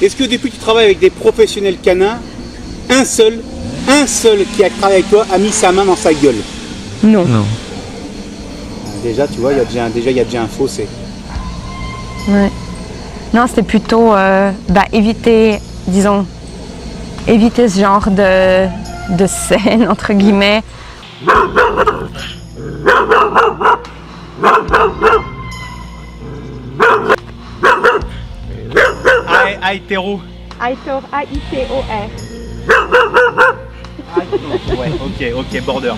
Est-ce que depuis que tu travailles avec des professionnels canins, un seul qui a travaillé avec toi a mis sa main dans sa gueule? Non. Non. Déjà, tu vois, il y a déjà un fossé. Ouais. Non, c'était plutôt éviter, disons, éviter ce genre de scène, entre guillemets. Aïtero. Aitor, A-I-T-O-R. Ouais, ok, border.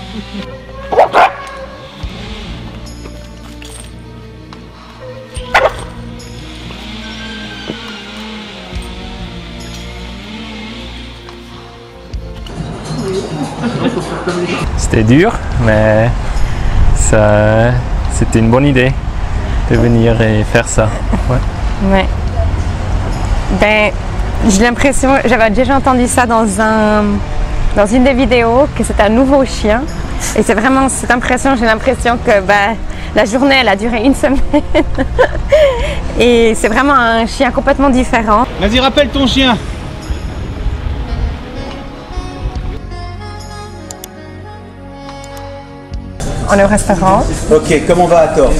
C'était dur, mais c'était une bonne idée de venir et faire ça. Ouais. Ouais. Ben, j'ai l'impression, j'avais déjà entendu ça dans une des vidéos, que c'est un nouveau chien. Et c'est vraiment cette impression, j'ai l'impression que la journée, elle a duré une semaine. Et c'est vraiment un chien complètement différent. Vas-y, rappelle ton chien. On est au restaurant. Ok, comment va Hathor?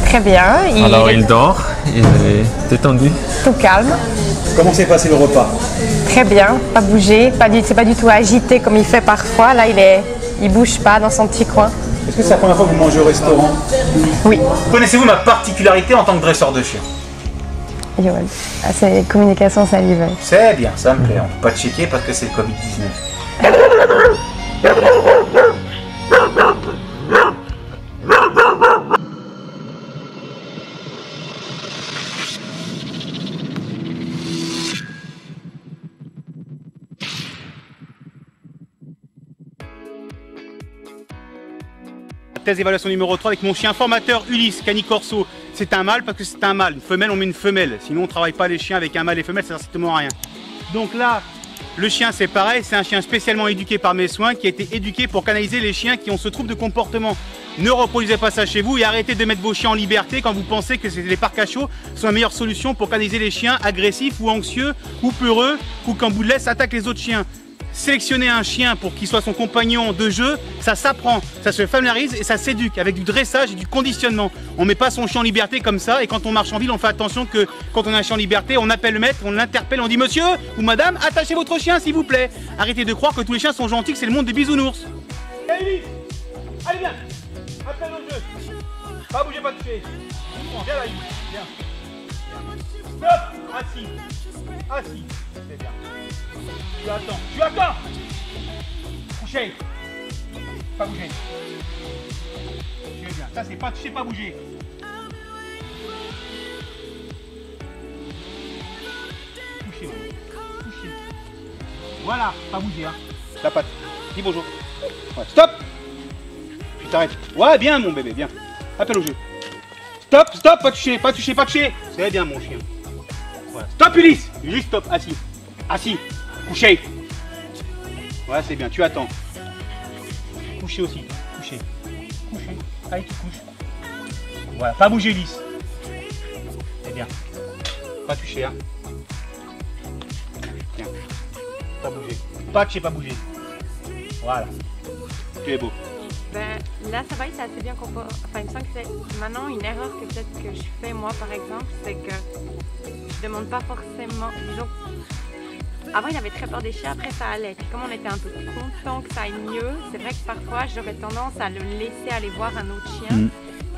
Très bien. Alors il dort, il est détendu. Tout calme. Comment s'est passé le repas? Très bien, pas bougé, c'est pas du tout agité comme il fait parfois. Là, il bouge pas dans son petit coin. Est-ce que c'est la première fois que vous mangez au restaurant? Oui. Connaissez-vous ma particularité en tant que dresseur de chien? Yoann. Ah, c'est communication salivaire. C'est bien, ça me plaît. On peut pas te checker parce que c'est le Covid-19. Thèse évaluation numéro 3 avec mon chien formateur Ulysse Cani Corso. C'est un mâle parce que c'est un mâle. Une femelle, on met une femelle. Sinon, on ne travaille pas les chiens avec un mâle et femelle, ça sert strictement à rien. Donc là, le chien, c'est pareil. C'est un chien spécialement éduqué par mes soins qui a été éduqué pour canaliser les chiens qui ont ce trouble de comportement. Ne reproduisez pas ça chez vous et arrêtez de mettre vos chiens en liberté quand vous pensez que les parcs à chiots sont la meilleure solution pour canaliser les chiens agressifs ou anxieux ou peureux ou quand vous laissez attaquer les autres chiens. Sélectionner un chien pour qu'il soit son compagnon de jeu, ça s'apprend, ça se familiarise et ça s'éduque avec du dressage et du conditionnement. On ne met pas son chien en liberté comme ça et quand on marche en ville, on fait attention que quand on a un chien en liberté, on appelle le maître, on l'interpelle, on dit monsieur ou madame, attachez votre chien s'il vous plaît. Arrêtez de croire que tous les chiens sont gentils, que c'est le monde des bisounours. Allez, allez viens, appelle au jeu. Pas bouger, pas toucher. Viens là, viens. Stop, assis, assis, c'est bien. Tu attends. Couché. Pas bouger. Tu es bien. Ça, c'est pas toucher, pas bouger. Couché. Couché. Voilà, pas bouger. Hein. La patte. Dis bonjour. Ouais. Stop. Tu t'arrêtes. Ouais, bien, mon bébé, bien. Appelle au jeu. Stop, stop, pas toucher, pas toucher, pas toucher. C'est bien, mon chien. Voilà. Stop, Ulysse. Juste stop, assis. Assis. Couché. Ouais, c'est bien, tu attends. Couché aussi, couché. Couché. Allez, tu couches. Voilà, pas bouger, Ulysse. C'est bien. Pas toucher, hein. Bien. Pas bouger. Pas toucher, pas bouger. Voilà. Tu es beau. Ben, là, ça va, c'est assez bien comporté. Enfin, il me semble que c'est maintenant une erreur que peut-être que je fais moi, par exemple, c'est que je demande pas forcément, disons. Avant, il avait très peur des chiens, après ça allait. Puis comme on était un peu content que ça aille mieux, c'est vrai que parfois, j'aurais tendance à le laisser aller voir un autre chien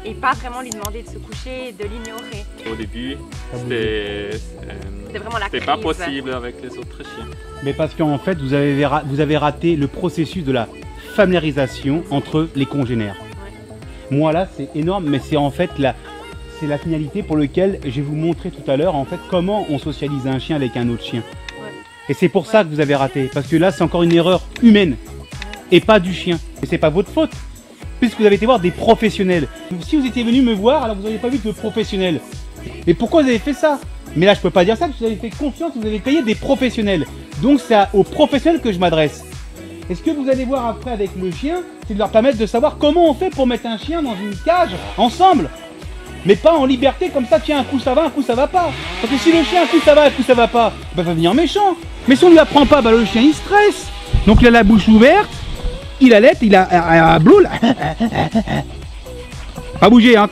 et pas vraiment lui demander de se coucher et de l'ignorer. Au début, c'était vraiment la crise. pas possible avec les autres chiens. Mais parce qu'en fait, vous avez raté le processus de la familiarisation entre les congénères. Ouais. Moi, là, c'est énorme, mais c'est en fait la finalité pour laquelle je vais vous montrer tout à l'heure, en fait, comment on socialise un chien avec un autre chien. Et c'est pour ça que vous avez raté, parce que là c'est encore une erreur humaine et pas du chien. Et c'est pas votre faute, puisque vous avez été voir des professionnels. Si vous étiez venu me voir, alors vous n'avez pas vu de professionnels. Et pourquoi vous avez fait ça? Mais là je peux pas dire ça, parce que vous avez fait confiance, vous avez payé des professionnels. Donc c'est aux professionnels que je m'adresse. Et ce que vous allez voir après avec le chien, c'est de leur permettre de savoir comment on fait pour mettre un chien dans une cage ensemble. Mais pas en liberté comme ça, tiens, un coup ça va, un coup ça va pas. Parce que si le chien, un coup ça va, un coup ça va pas, bah va venir méchant. Mais si on lui apprend pas, bah le chien il stresse. Donc il a la bouche ouverte, il allait, il a un blou là. Pas bouger, hein.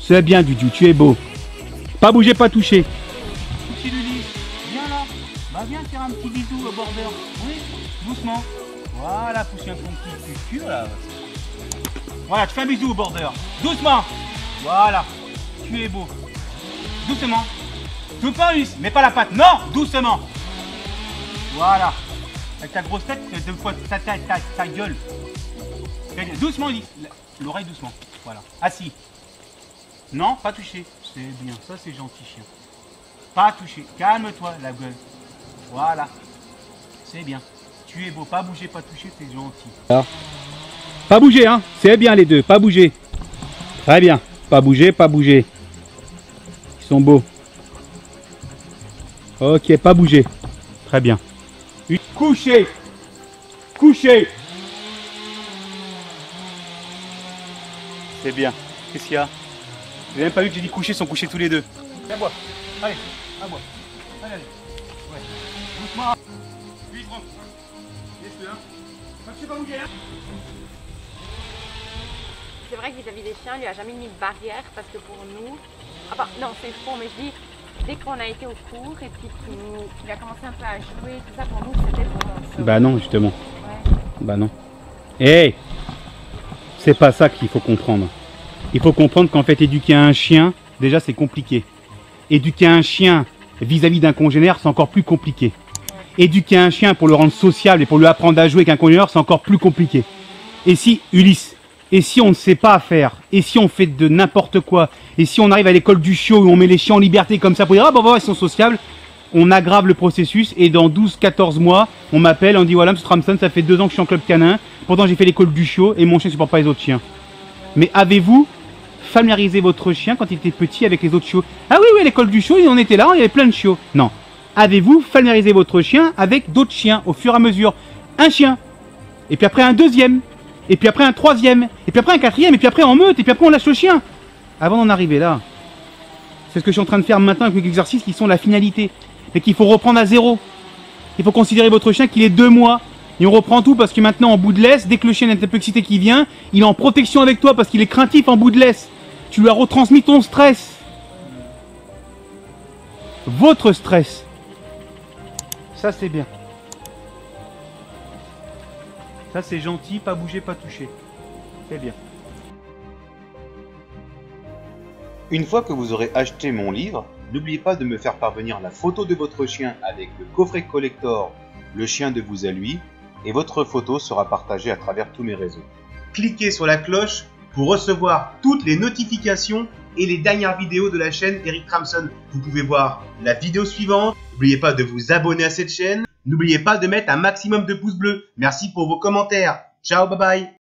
C'est bien, Dudu, tu es beau. Pas bouger, pas toucher. Toucher Lily, viens là. Bah viens faire un petit bisou au border. Oui, doucement. Voilà, pousse un ton petit cul là. Voilà, tu fais un bisou au border. Doucement. Voilà, tu es beau. Doucement. Tout pas, Ulysse, mets pas la patte. Non, doucement. Voilà. Avec ta grosse tête, deux fois ta gueule. Doucement, Ulysse. L'oreille doucement. Voilà. Assis. Non, pas toucher. C'est bien. Ça, c'est gentil, chien. Pas toucher. Calme-toi, la gueule. Voilà. C'est bien. Tu es beau. Pas bouger, pas toucher, c'est gentil. Alors. Pas bouger, hein. C'est bien les deux. Pas bouger. Très bien. Pas bouger, pas bouger. Ils sont beaux. Ok, pas bouger. Très bien. Coucher. Coucher. C'est bien. Qu'est-ce qu'il y a? Vous n'avez même pas vu que j'ai dit coucher, ils sont couchés tous les deux. À bois. Allez, à bois. Allez, allez. Ouais. Doucement. Lui, rentre. Laisse-le, hein. Ne sais pas bouger, hein. C'est vrai que vis-à-vis des chiens, il lui a jamais mis de barrière parce que pour nous, enfin non c'est faux, mais je dis dès qu'on a été au cours et puis qu'il a commencé un peu à jouer, tout ça pour nous c'était vraiment ça. Bah non justement. Ouais. Bah non. Hey, c'est pas ça qu'il faut comprendre. Il faut comprendre qu'en fait éduquer un chien, déjà c'est compliqué. Éduquer un chien vis-à-vis d'un congénère, c'est encore plus compliqué. Ouais. Éduquer un chien pour le rendre sociable et pour lui apprendre à jouer avec un congénère, c'est encore plus compliqué. Et si Ulysse, et si on ne sait pas faire, et si on fait de n'importe quoi, et si on arrive à l'école du chiot où on met les chiens en liberté comme ça pour dire ah bah ils sont sociables, on aggrave le processus et dans 12-14 mois, on m'appelle, on dit voilà M. Ramson, ça fait 2 ans que je suis en club canin, pourtant j'ai fait l'école du chiot et mon chien ne supporte pas les autres chiens. Mais avez-vous familiarisé votre chien quand il était petit avec les autres chiots? Ah oui, oui, l'école du chiot, on était là, il y avait plein de chiots. Non. Avez-vous familiarisé votre chien avec d'autres chiens au fur et à mesure? Un chien, et puis après un deuxième, et puis après un troisième, et puis après un quatrième, et puis après en meute, et puis après on lâche le chien. Avant d'en arriver là, c'est ce que je suis en train de faire maintenant avec mes exercices qui sont la finalité. Mais qu'il faut reprendre à zéro. Il faut considérer votre chien qu'il est 2 mois. Et on reprend tout parce que maintenant en bout de laisse, dès que le chien est un peu excité qui vient, il est en protection avec toi parce qu'il est craintif en bout de laisse. Tu lui as retransmis ton stress. Votre stress. Ça c'est bien. Ça c'est gentil, pas bouger, pas toucher. C'est bien. Une fois que vous aurez acheté mon livre, n'oubliez pas de me faire parvenir la photo de votre chien avec le coffret collector Le chien de vous à lui et votre photo sera partagée à travers tous mes réseaux. Cliquez sur la cloche pour recevoir toutes les notifications et les dernières vidéos de la chaîne Eric Ramson. Vous pouvez voir la vidéo suivante. N'oubliez pas de vous abonner à cette chaîne. N'oubliez pas de mettre un maximum de pouces bleus. Merci pour vos commentaires. Ciao, bye bye.